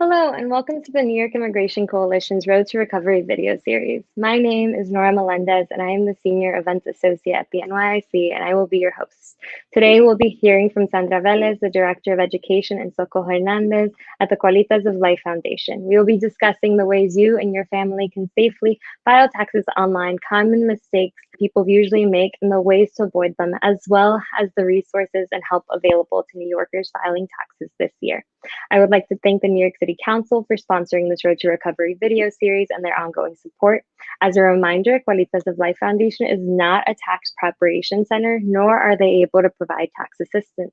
Hello, and welcome to the New York Immigration Coalition's Road to Recovery video series. My name is Nora Melendez, and I am the Senior Events Associate at the NYIC, and I will be your host. Today, we'll be hearing from Sandra Velez, the Director of Education, and Soco Hernandez at the Qualitas of Life Foundation. We will be discussing the ways you and your family can safely file taxes online, common mistakes people usually make, and the ways to avoid them, as well as the resources and help available to New Yorkers filing taxes this year. I would like to thank the New York City Council for sponsoring this Road to Recovery video series and their ongoing support. As a reminder, Qualitas of Life Foundation is not a tax preparation center, nor are they able to provide tax assistance.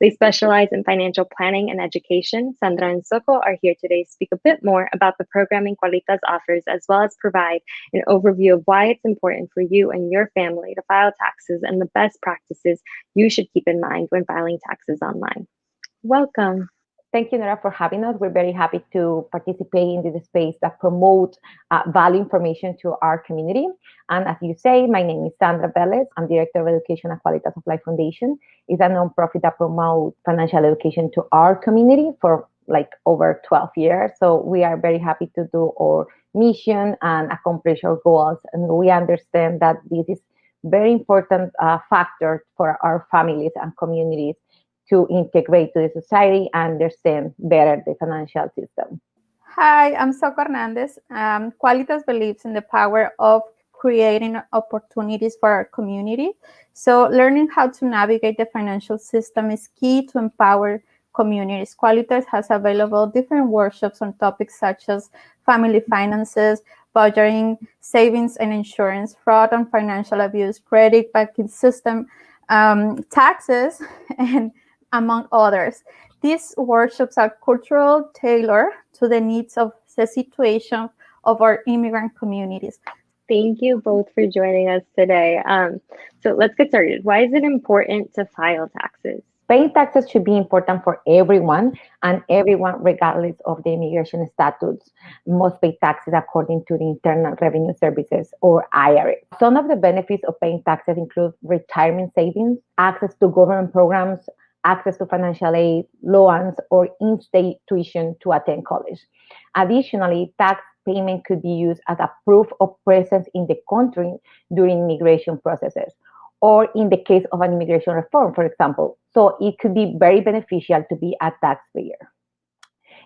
They specialize in financial planning and education. Sandra and Soco are here today to speak a bit more about the programming Qualitas offers, as well as provide an overview of why it's important for you and your family to file taxes and the best practices you should keep in mind when filing taxes online. Welcome. Thank you, Nora, for having us. We're very happy to participate in this space that promotes value information to our community. And as you say, my name is Sandra Velez. I'm Director of Education at Qualitas of Life Foundation. It's a nonprofit that promotes financial education to our community for like over 12 years. So we are very happy to do our mission and accomplish our goals. And we understand that this is very important factor for our families and communities to integrate to the society and understand better the financial system. Hi, I'm Soco Hernandez. Qualitas believes in the power of creating opportunities for our community. So learning how to navigate the financial system is key to empower communities. Qualitas has available different workshops on topics such as family finances, budgeting, savings and insurance, fraud and financial abuse, credit banking system, taxes, and among others. These workshops are cultural, tailored to the needs of the situation of our immigrant communities. Thank you both for joining us today. So let's get started. Why is it important to file taxes? Paying taxes should be important for everyone, and everyone, regardless of the immigration status, must pay taxes according to the Internal Revenue Services or IRS. Some of the benefits of paying taxes include retirement savings, access to government programs, access to financial aid, loans, or in-state tuition to attend college. Additionally, tax payment could be used as a proof of presence in the country during immigration processes, or in the case of an immigration reform, for example. So it could be very beneficial to be a taxpayer.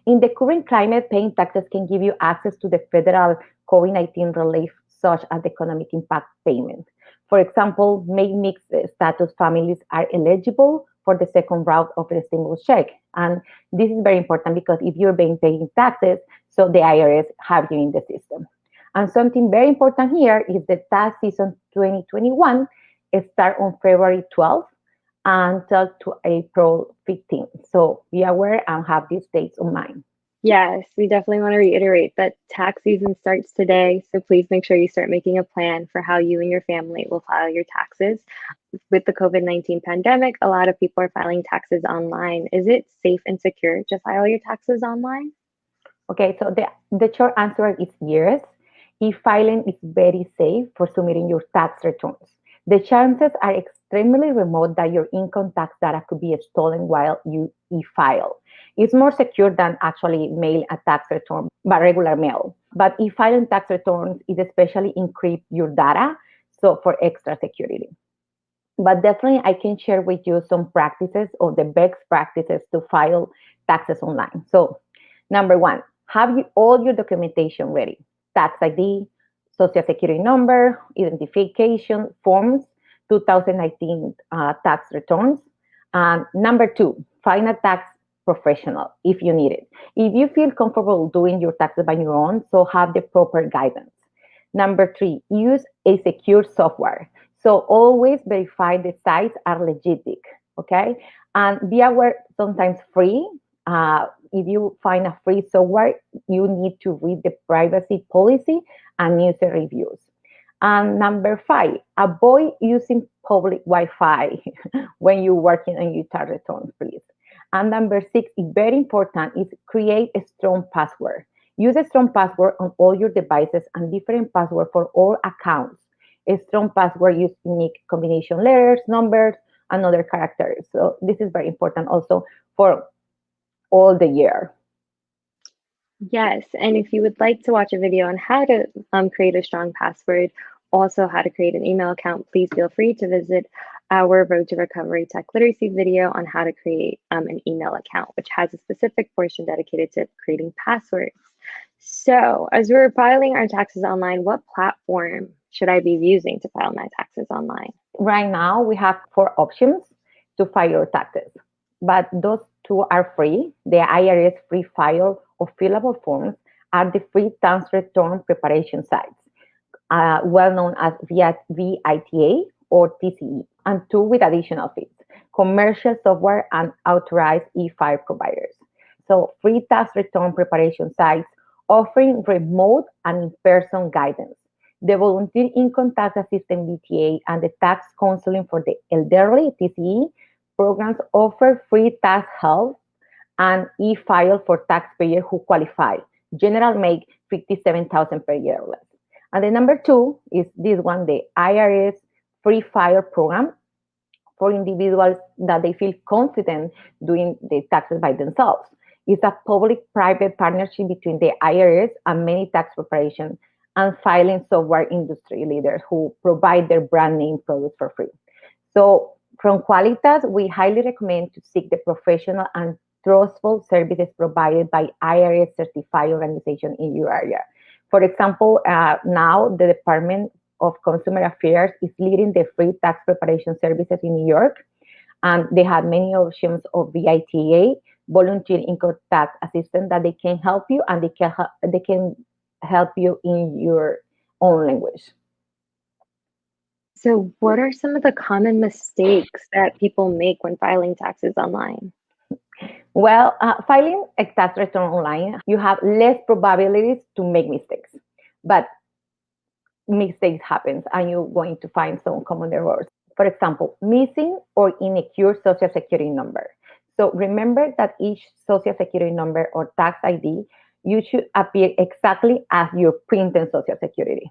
In the current climate, paying taxes can give you access to the federal COVID-19 relief, such as the economic impact payment. For example, mixed status families are eligible for the second round of the stimulus check. And this is very important because if you're being paying taxes, so the IRS have you in the system. And something very important here is the tax season 2021 start on February 12th until to April 15th. So be aware and have these dates in mind. Yes, we definitely want to reiterate that tax season starts today. So please make sure you start making a plan for how you and your family will file your taxes. With the COVID-19 pandemic, a lot of people are filing taxes online. Is it safe and secure to file your taxes online? Okay, so the short answer is yes. E-filing is very safe for submitting your tax returns. The chances are extremely remote that your income tax data could be stolen while you e-file. It's more secure than actually mail a tax return by regular mail. But e-filing tax returns is especially encrypt your data, so for extra security. But definitely I can share with you some practices or the best practices to file taxes online. So number one, have all your documentation ready. Tax ID, social security number, identification forms, 2019 tax returns. And number two, find a tax professional if you need it. If you feel comfortable doing your taxes by your own, so have the proper guidance. Number three, use a secure software. So always verify the sites are legitimate, okay? And be aware, sometimes free. If you find a free software, you need to read the privacy policy and user reviews. And number five, avoid using public Wi-Fi when you're working on your tax returns, please. And number six, is very important, is create a strong password. Use a strong password on all your devices and different password for all accounts. A strong password use unique combination letters, numbers, and other characters. So this is very important also for all the year. Yes, and if you would like to watch a video on how to create a strong password, also how to create an email account, please feel free to visit our Road to Recovery Tech Literacy video on how to create an email account, which has a specific portion dedicated to creating passwords. So, as we're filing our taxes online, what platform should I be using to file my taxes online? Right now, we have four options to file your taxes, but those two are free. The IRS free file or fillable forms are the free tax return preparation sites, well known as VITA or TCE, and two with additional fees, commercial software and authorized e-file providers. So free tax return preparation sites offering remote and in-person guidance. The Volunteer Income Tax Assistant VTA and the Tax Counseling for the Elderly TCE programs offer free tax help and e-file for taxpayers who qualify. General make 57,000 per year or less. And the number two is this one, the IRS Free File Program for individuals that they feel confident doing the taxes by themselves. It's a public-private partnership between the IRS and many tax preparation and filing software industry leaders who provide their brand name products for free. So from Qualitas, we highly recommend to seek the professional and trustful services provided by IRS certified organization in your area. For example, now the Department of Consumer Affairs is leading the free tax preparation services in New York, and they have many options of VITA, volunteer income tax assistant that they can help you, and they can help you in your own language. So, what are some of the common mistakes that people make when filing taxes online? Well, filing a tax return online, you have less probabilities to make mistakes, but mistakes happen and you're going to find some common errors. For example, missing or inaccurate social security number. So remember that each social security number or tax ID, you should appear exactly as your printed social security.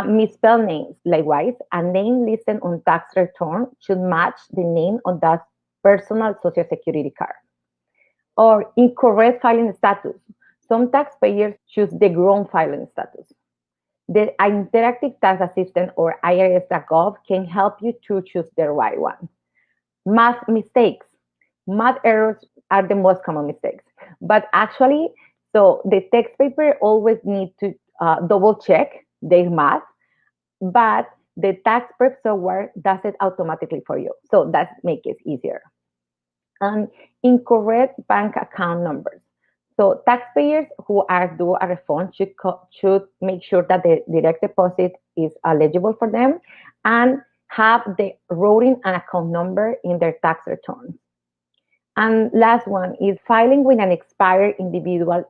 Misspelled names, likewise, a name listed on tax return should match the name on that personal social security card. Or incorrect filing status. Some taxpayers choose the wrong filing status. The Interactive Tax Assistant or IRS.gov can help you to choose the right one. Math mistakes. Math errors are the most common mistakes. But actually, so the tax paper always need to double check their math, but the tax prep software does it automatically for you. So that makes it easier. And incorrect bank account numbers. So taxpayers who are due a refund should make sure that the direct deposit is eligible for them and have the routing and account number in their tax return. And last one is filing with an expired individual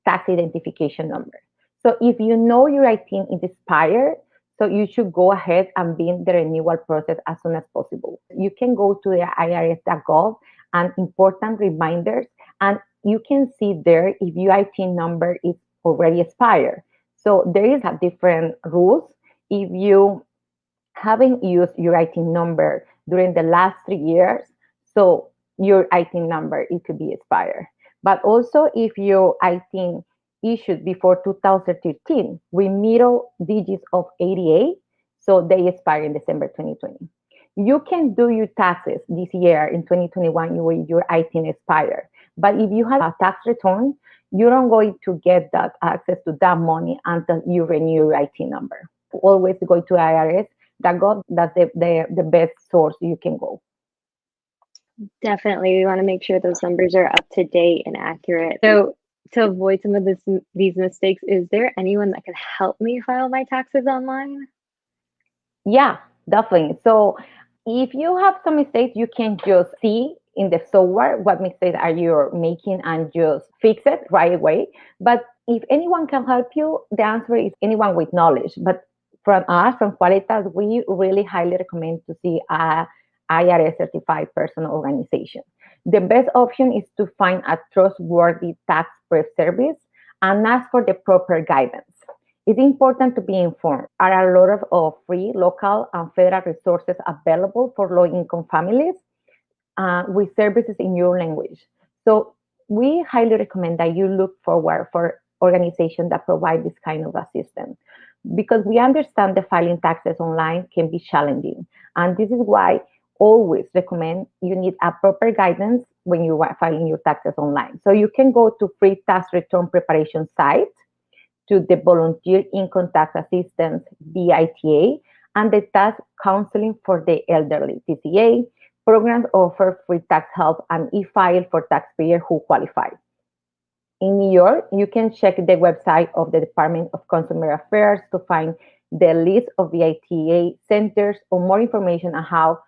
tax identification number. So if you know your ITIN is expired, so you should go ahead and begin the renewal process as soon as possible. You can go to the irs.gov and important reminders, and you can see there if your ITIN number is already expired. So there is a different rules. If you haven't used your ITIN number during the last 3 years, so your ITIN number, it could be expired. But also if your ITIN issued before 2013 with middle digits of 88, so they expire in December 2020. You can do your taxes this year in 2021 with your ITIN expire. But if you have a tax return, you're not going to get that access to that money until you renew your ITIN number. Always go to IRS.gov. That's the best source you can go. Definitely, we want to make sure those numbers are up to date and accurate. So, to avoid some of these mistakes, is there anyone that can help me file my taxes online? Yeah, definitely. So if you have some mistakes, you can just see in the software what mistakes are you making and just fix it right away. But if anyone can help you, the answer is anyone with knowledge. But from us, from Qualitas, we really highly recommend to see a IRS certified person organization. The best option is to find a trustworthy tax prep service and ask for the proper guidance. It's important to be informed. There are a lot of free, local, and federal resources available for low-income families with services in your language. So we highly recommend that you look forward for organizations that provide this kind of assistance because we understand the filing taxes online can be challenging. And this is why always recommend you need a proper guidance when you are filing your taxes online. So you can go to free tax return preparation site, to the Volunteer Income Tax Assistance, VITA, and the Tax Counseling for the Elderly, TCA. Programs offer free tax help and e-file for taxpayers who qualify. In New York, you can check the website of the Department of Consumer Affairs to find the list of VITA centers or more information on how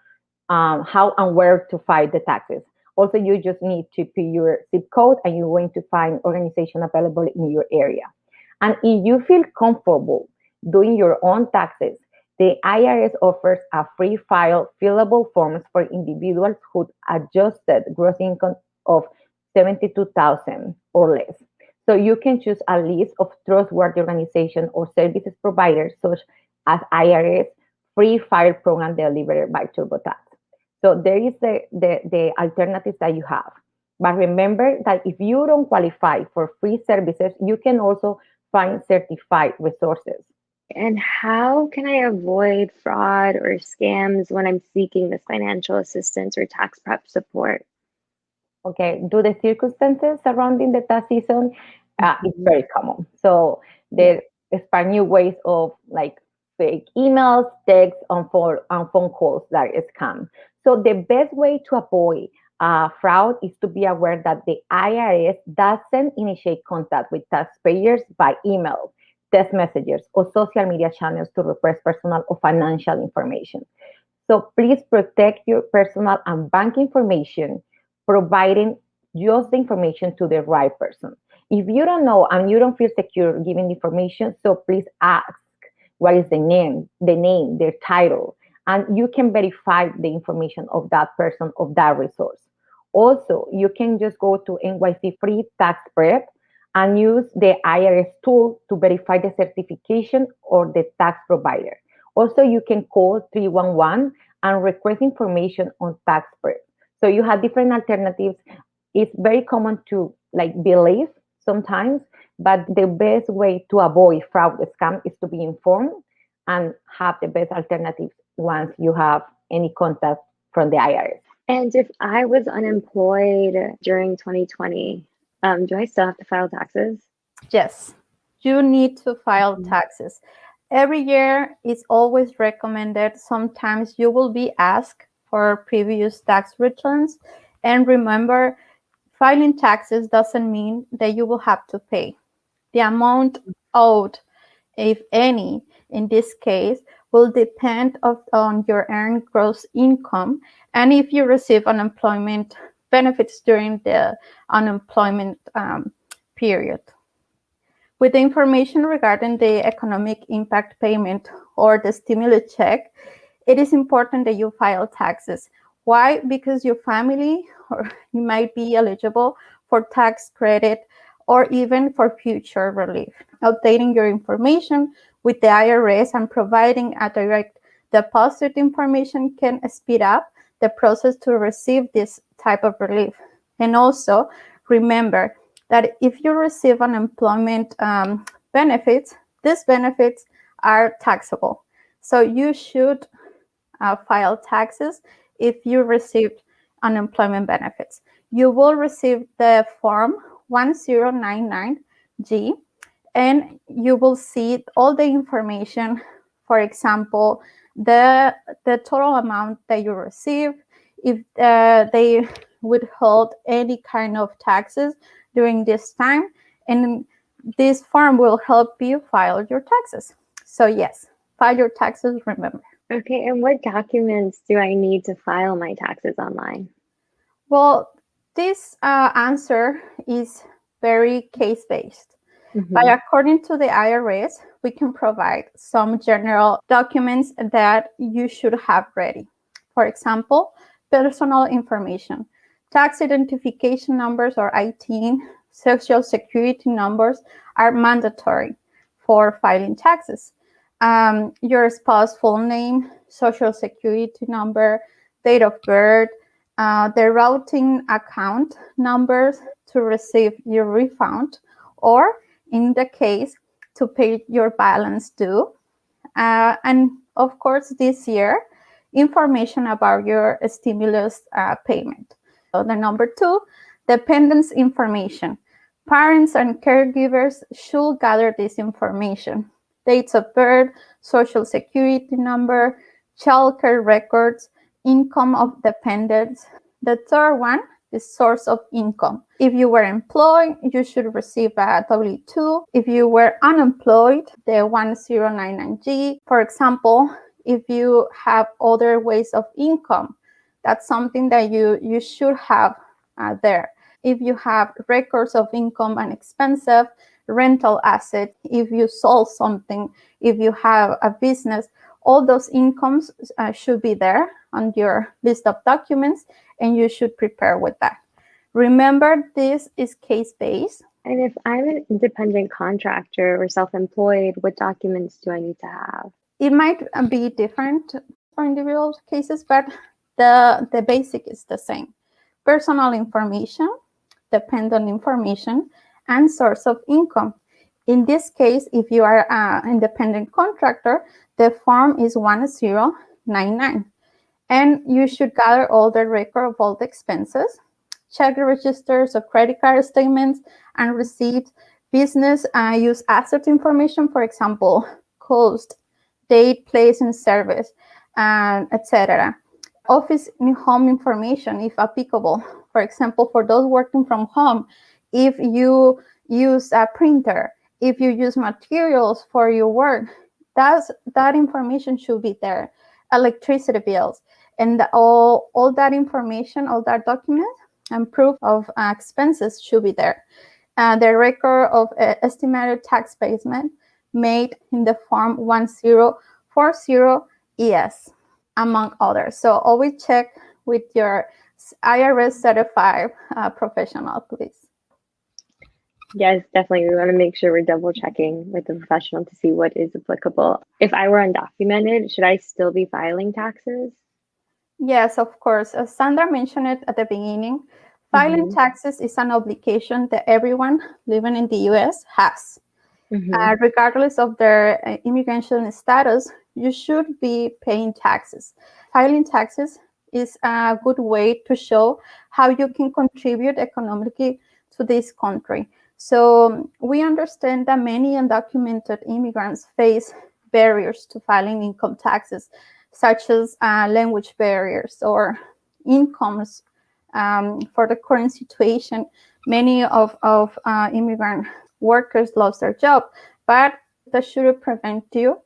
and where to file the taxes. Also, you just need to put your zip code and you're going to find organization available in your area. And if you feel comfortable doing your own taxes, the IRS offers a free file fillable forms for individuals who adjusted gross income of 72,000 or less. So you can choose a list of trustworthy organizations or services providers such as IRS free file program delivered by TurboTax. So there is the alternatives that you have. But remember that if you don't qualify for free services, you can also find certified resources. And how can I avoid fraud or scams when I'm seeking this financial assistance or tax prep support? Okay, do the circumstances surrounding the tax season, it's Mhm. very common. So Yeah. there are new ways of like fake emails, texts, and phone calls that is scam. So the best way to avoid fraud is to be aware that the IRS doesn't initiate contact with taxpayers by email, text messages, or social media channels to request personal or financial information. So please protect your personal and bank information, providing just the information to the right person. If you don't know and you don't feel secure giving the information, so please ask what is the name, their title, and you can verify the information of that person, of that resource. Also, you can just go to NYC Free Tax Prep and use the IRS tool to verify the certification or the tax provider. Also, you can call 311 and request information on tax prep. So you have different alternatives. It's very common to like believe sometimes, but the best way to avoid fraud scam is to be informed and have the best alternatives once you have any contact from the IRS. And if I was unemployed during 2020, do I still have to file taxes? Yes, you need to file Mhm. taxes. Every year it's always recommended. Sometimes you will be asked for previous tax returns. And remember, filing taxes doesn't mean that you will have to pay. The amount owed, if any, in this case, will depend on your earned gross income and if you receive unemployment benefits during the unemployment period. With the information regarding the economic impact payment or the stimulus check, it is important that you file taxes. Why? Because your family or you might be eligible for tax credit or even for future relief. Updating your information with the IRS and providing a direct deposit information can speed up the process to receive this type of relief. And also remember that if you receive unemployment benefits, these benefits are taxable. So you should file taxes if you received unemployment benefits. You will receive the form 1099G and you will see all the information. For example, the total amount that you receive, if they withhold any kind of taxes during this time, and this form will help you file your taxes. So yes, file your taxes, remember. Okay, and what documents do I need to file my taxes online? Well, this answer is very case-based. But Hmm. according to the IRS, we can provide some general documents that you should have ready. For example, personal information, tax identification numbers or ITIN, social security numbers are mandatory for filing taxes. Your spouse's full name, social security number, date of birth, the routing account numbers to receive your refund, or in the case, to pay your balance due. And of course, this year, information about your stimulus payment. So the number 2, dependence information. Parents and caregivers should gather this information: dates of birth, social security number, childcare records, income of dependents. The third one is source of income. If you were employed, you should receive a W-2. If you were unemployed, the 1099G. For example, if you have other ways of income, that's something that you should have there. If you have records of income and expenses, rental asset, if you sold something, if you have a business, all those incomes should be there on your list of documents, and you should prepare with that. Remember, this is case-based. And if I'm an independent contractor or self-employed, what documents do I need to have? It might be different for individual cases, but the basic is the same. Personal information, dependent information, and source of income. In this case, if you are an independent contractor, the form is 1099. And you should gather all the record of all the expenses, check the registers of credit card statements and receipts, business use asset information, for example, cost, date, place, and service, etc. Office and home information, if applicable. For example, for those working from home, if you use a printer, if you use materials for your work, that information should be there. Electricity bills, and all that information, all that document and proof of expenses should be there. The record of estimated tax payment made in the form 1040ES, among others. So always check with your IRS certified professional, please. Yes, definitely. We want to make sure we're double checking with the professional to see what is applicable. If I were undocumented, should I still be filing taxes? Yes, of course. As Sandra mentioned it at the beginning, filing taxes is an obligation that everyone living in the U.S. has. Regardless of their immigration status, you should be paying taxes. Filing taxes is a good way to show how you can contribute economically to this country. So we understand that many undocumented immigrants face barriers to filing income taxes, such as language barriers or incomes. For the current situation, many of immigrant workers lost their job, but that shouldn't prevent you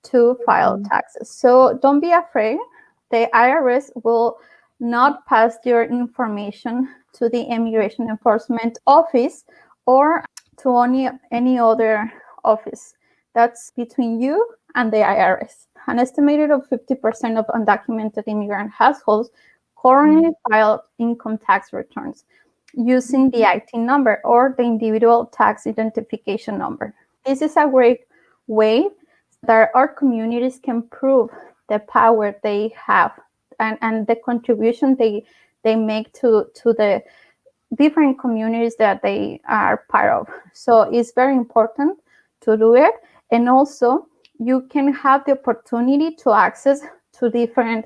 to file taxes. So don't be afraid. The IRS will not pass your information to the Immigration Enforcement Office or to any other office. That's between you and the IRS. An estimated of 50% of undocumented immigrant households currently file income tax returns using the IT number or the individual tax identification number. This is a great way that our communities can prove the power they have and the contribution they make to the different communities that they are part of. So it's very important to do it. And also you can have the opportunity to access to different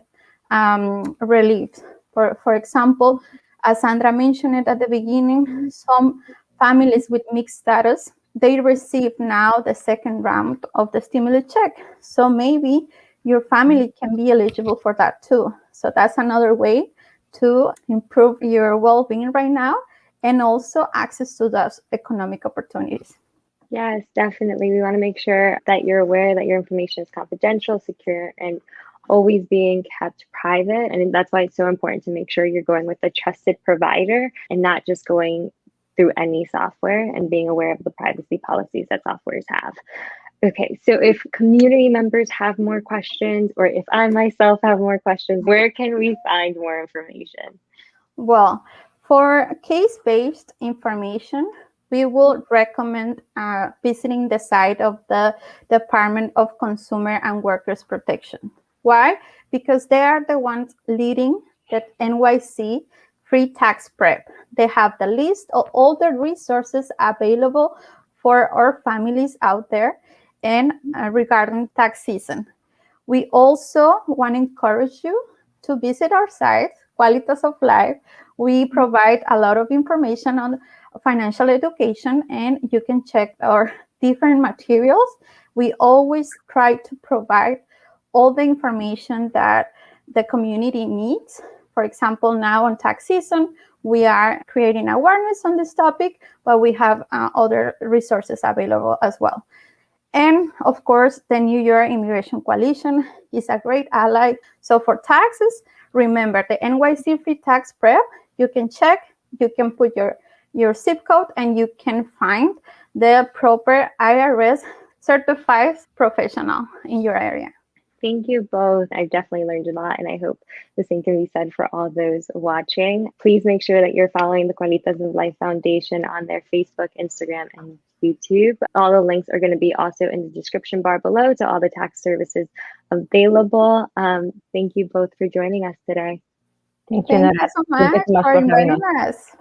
reliefs. For example, as Sandra mentioned it at the beginning, some families with mixed status, they receive now the second round of the stimulus check. So maybe your family can be eligible for that too. So that's another way to improve your well-being right now and also access to those economic opportunities. Yes, definitely. We want to make sure that you're aware that your information is confidential, secure, and always being kept private. And that's why it's so important to make sure you're going with a trusted provider and not just going through any software, and being aware of the privacy policies that softwares have. Okay, so if community members have more questions, or if I myself have more questions, where can we find more information? Well, for case-based information, we will recommend visiting the site of the Department of Consumer and Workers Protection. Why? Because they are the ones leading the NYC free tax prep. They have the list of all the resources available for our families out there and regarding tax season. We also want to encourage you to visit our site, Qualitas of Life. We provide a lot of information on financial education, and you can check our different materials. We always try to provide all the information that the community needs. For example, now on tax season, we are creating awareness on this topic, but we have other resources available as well. And of course, the New York Immigration Coalition is a great ally. So for taxes, remember the NYC Free Tax Prep. You can check, you can put your zip code, and you can find the proper IRS certified professional in your area. Thank you both. I've definitely learned a lot, and I hope the same can be said for all those watching. Please make sure that you're following the Qualitas of Life Foundation on their Facebook, Instagram, and YouTube. All the links are going to be also in the description bar below to all the tax services available. Thank you both for joining us today. Thank you, Thank Nora. you so Thank you much so much for for having inviting us. us.